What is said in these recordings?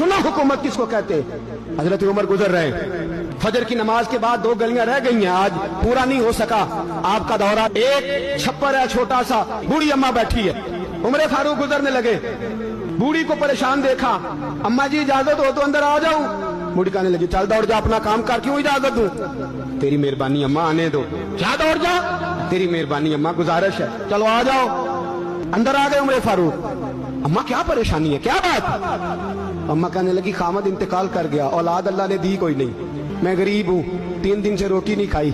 सुना हुकूमत किसको कहते हैं। हजरत उमर गुजर रहे हैं, फजर की नमाज के बाद 2 गलियां रह गई हैं, आज पूरा नहीं हो सका आपका दौरा। एक छप्पर है छोटा सा, बूढ़ी अम्मा बैठी है, उमर फारूक गुजरने लगे, बूढ़ी को परेशान देखा, अम्मा जी इजाजत हो तो अंदर आ जाऊं। बूढ़ी कहने लगी चल दौड़ जा, अपना काम कर, क्यों इजाजत दूं? तेरी मेहरबानी अम्मा, आने दो। क्या दौड़ जा? तेरी मेहरबानी अम्मा, गुजारिश है, चलो आ जाओ। अंदर आ गए उमर फारूक। अम्मा क्या परेशानी है, क्या बात? अम्मा कहने लगी खामद इंतकाल कर गया, औलाद अल्लाह ने दी कोई नहीं, मैं गरीब हूँ, 3 दिन से रोटी नहीं खाई,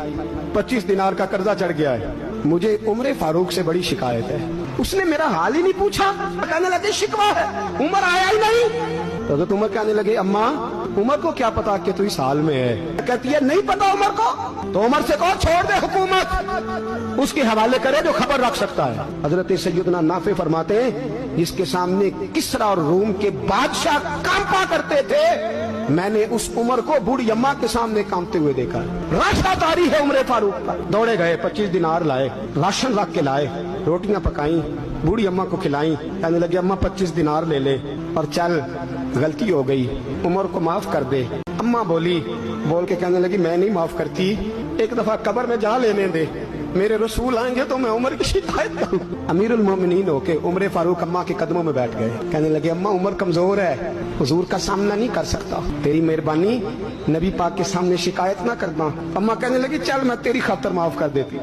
25 दिनार का कर्जा चढ़ गया है, मुझे उमर फारूक से बड़ी शिकायत है। उसने मेरा हाल ही नहीं पूछा। कहने लगे शिकवा है, उमर आया ही नहीं। तो उमर कहने लगे अम्मा उमर को क्या पता कि तू इस हाल में है? कहती है नहीं पता उमर को, तो उमर से कहो छोड़ दे हुकूमत, उसके हवाले करे जो खबर रख सकता है। हजरत सैयदना नाफे फरमाते हैं जिसके सामने किसरा और रूम के बादशाह कांपा करते थे, मैंने उस उमर को बूढ़ी अम्मा के सामने कांपते हुए देखा। राशा तारी है उमर फारूक का। दौड़े गए, 25 दिनार लाए, राशन रख के लाए, रोटियां पकाई, बूढ़ी अम्मा को खिलाई। कहने लगे अम्मा 25 दिनार ले ले और चल, गलती हो गई, उमर को माफ कर दे। अम्मा बोली, बोल के कहने लगी मैं नहीं माफ करती, एक दफा कब्र में जा लेने दे, मेरे रसूल आएंगे तो मैं उमर की शिकायत करूं। अमीरुल मोमिनीन होके उमर फारूक अम्मा के कदमों में बैठ गए। कहने लगे अम्मा उमर कमजोर है, हुजूर का सामना नहीं कर सकता, तेरी मेहरबानी नबी पाक के सामने शिकायत ना करना। अम्मा कहने लगी चल मैं तेरी खातर माफ कर देती।